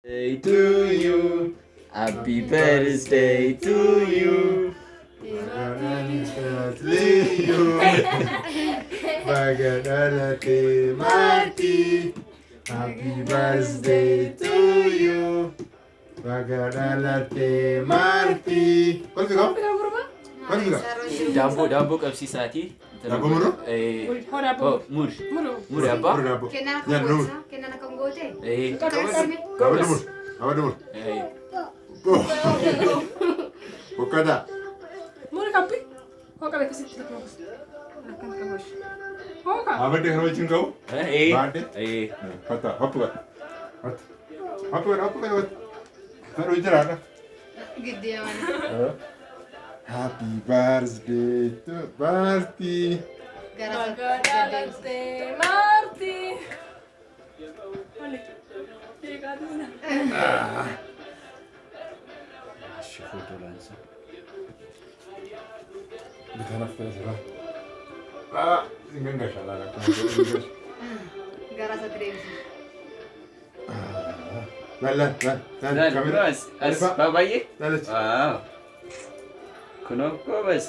Day to you. Happy birthday to you. Bagadalate Marty. Happy birthday to you. Bagadalate Marty. Quanto ficou? Quanto ficou? Dambo kapsisati. Dambo muro? Mur. Mur apa? Kena nak kena nak konggote. Apa dulu? Apa dulu? Bukada. Mura kapi? Kau kau kasih kita bagus. Akan kamus. Kau kau? Apa deh kalau cium kau? Bade? Kata, apa kan? Apa kan? Taruh jalan lah. Gede mana? Happy birthday to Marty. Bagadalate Marty. Oleh. Tiga dina. Foto langsung. بتنفس بقى ننقش على Gara sa trem. لا لا لا لا Bas, babaye? لا لا Wow. Kuno ko bas.